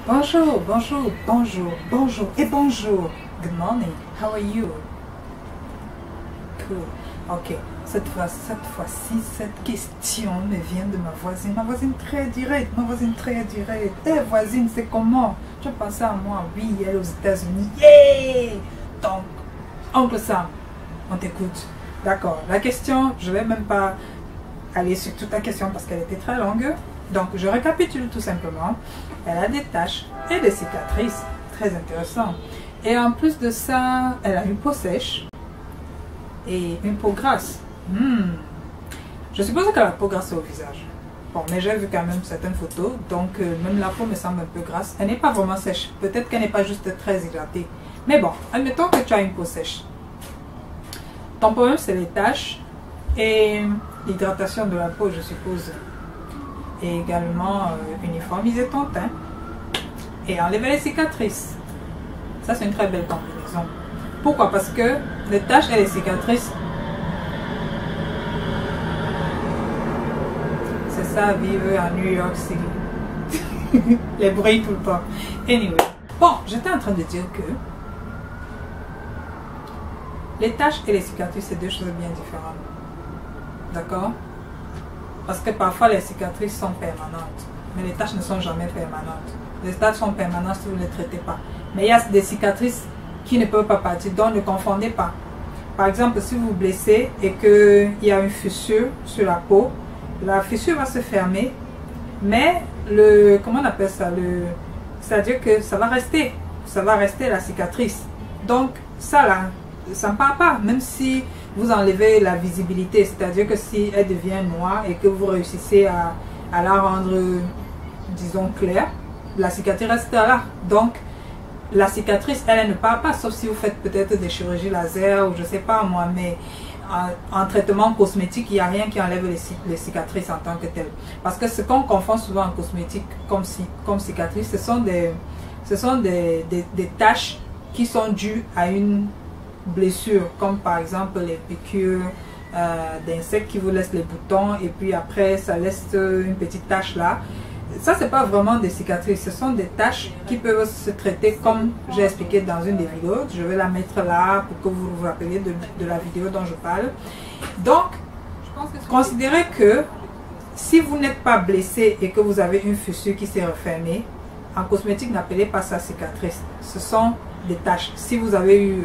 Bonjour, bonjour, bonjour, bonjour et bonjour. Good morning. How are you? Cool. Ok. Cette fois-ci, cette question me vient de ma voisine. Ma voisine très directe. Ma voisine très directe. Eh, voisine, c'est comment? Tu as pensé à moi? Oui, elle est aux États-Unis. Yeah! Donc, Oncle Sam, on t'écoute. D'accord. La question, je ne vais même pas aller sur toute la question parce qu'elle était très longue. Donc, je récapitule tout simplement. Elle a des taches et des cicatrices. Très intéressant. Et en plus de ça, elle a une peau sèche et une peau grasse. Je suppose que la peau grasse est au visage. Bon, mais j'ai vu quand même certaines photos. Donc, même la peau me semble un peu grasse. Elle n'est pas vraiment sèche. Peut-être qu'elle n'est pas juste très hydratée. Mais bon, admettons que tu as une peau sèche. Ton problème, c'est les taches et l'hydratation de la peau, je suppose. Et également uniformiser ton teint et enlever les cicatrices. Ça, c'est une très belle combinaison. Pourquoi? Parce que les taches et les cicatrices, c'est ça, vivre à New York City. Les bruits tout le temps. Anyway. Bon, j'étais en train de dire que les taches et les cicatrices, c'est deux choses bien différentes. D'accord? Parce que parfois les cicatrices sont permanentes, mais les taches ne sont jamais permanentes. Les taches sont permanentes si vous ne les traitez pas. Mais il y a des cicatrices qui ne peuvent pas partir, donc ne confondez pas. Par exemple, si vous vous blessez et qu'il y a une fissure sur la peau, la fissure va se fermer, mais comment on appelle ça, c'est-à-dire que ça va rester la cicatrice. Donc ça là, ça ne part pas, même si vous enlevez la visibilité, c'est-à-dire que si elle devient noire et que vous réussissez à la rendre, disons, claire, la cicatrice reste là. Donc, la cicatrice, elle ne part pas, sauf si vous faites peut-être des chirurgies laser ou je sais pas moi, mais en traitement cosmétique, il n'y a rien qui enlève les cicatrices en tant que telles. Parce que ce qu'on confond souvent en cosmétique comme cicatrice, ce sont des taches qui sont dues à une blessures, comme par exemple les piqûres d'insectes qui vous laissent les boutons et puis après ça laisse une petite tache là. Ça, c'est pas vraiment des cicatrices, ce sont des taches qui peuvent se traiter comme j'ai expliqué dans une des vidéos. Je vais la mettre là pour que vous vous rappeliez de la vidéo dont je parle. Donc, considérez que si vous n'êtes pas blessé et que vous avez une fissure qui s'est refermée, en cosmétique, n'appelez pas ça cicatrice. Ce sont des taches. Si vous avez eu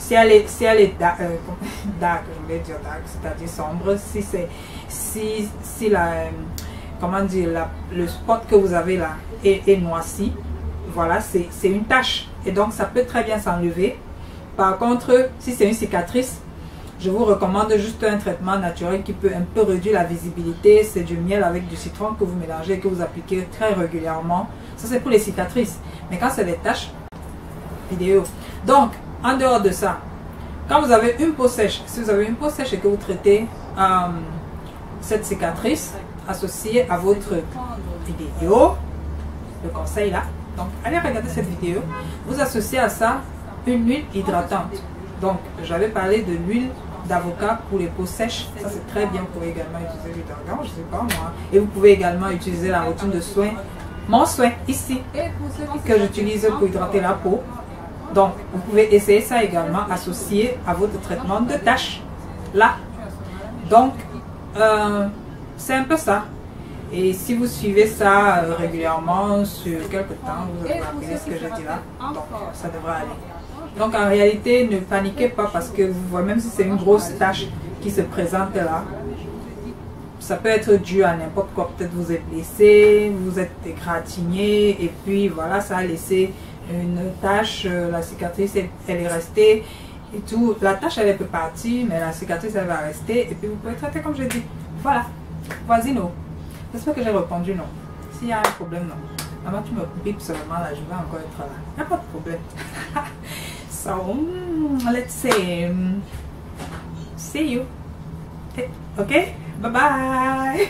si elle est dark, je vais dire dark, c'est-à-dire sombre, si la, comment dire, le spot que vous avez là est noirci, voilà, c'est une tache. Et donc, ça peut très bien s'enlever. Par contre, si c'est une cicatrice, je vous recommande juste un traitement naturel qui peut un peu réduire la visibilité. C'est du miel avec du citron que vous mélangez et que vous appliquez très régulièrement. Ça, c'est pour les cicatrices. Mais quand c'est des taches, vidéo. Donc, en dehors de ça, quand vous avez une peau sèche, si vous avez une peau sèche et que vous traitez cette cicatrice associée à votre vidéo, le conseil là, donc allez regarder cette vidéo, vous associez à ça une huile hydratante. Donc, j'avais parlé de l'huile d'avocat pour les peaux sèches, ça c'est très bien. Vous pouvez également utiliser l'huile d'argan, je sais pas moi, et vous pouvez également utiliser la routine de soin, mon soin ici, que j'utilise pour hydrater la peau. Donc, vous pouvez essayer ça également associé à votre traitement de taches. Là. Donc, c'est un peu ça. Et si vous suivez ça régulièrement sur quelques temps, vous allez rappeler ce que j'ai dit là. Donc, ça devrait aller. Donc, en réalité, ne paniquez pas parce que vous voyez, même si c'est une grosse tache qui se présente là, ça peut être dû à n'importe quoi. Peut-être vous êtes blessé, vous êtes égratigné et puis voilà, ça a laissé une tache, la cicatrice elle est restée et tout. La tache elle peut partir, mais la cicatrice elle va rester et puis vous pouvez traiter comme je dis. Voilà, voisine, non. J'espère que j'ai répondu non. S'il y a un problème, non. Maman, tu me bipes seulement là, je vais encore être là. Il n'y a pas de problème. So, let's say, see you. Okay, bye bye.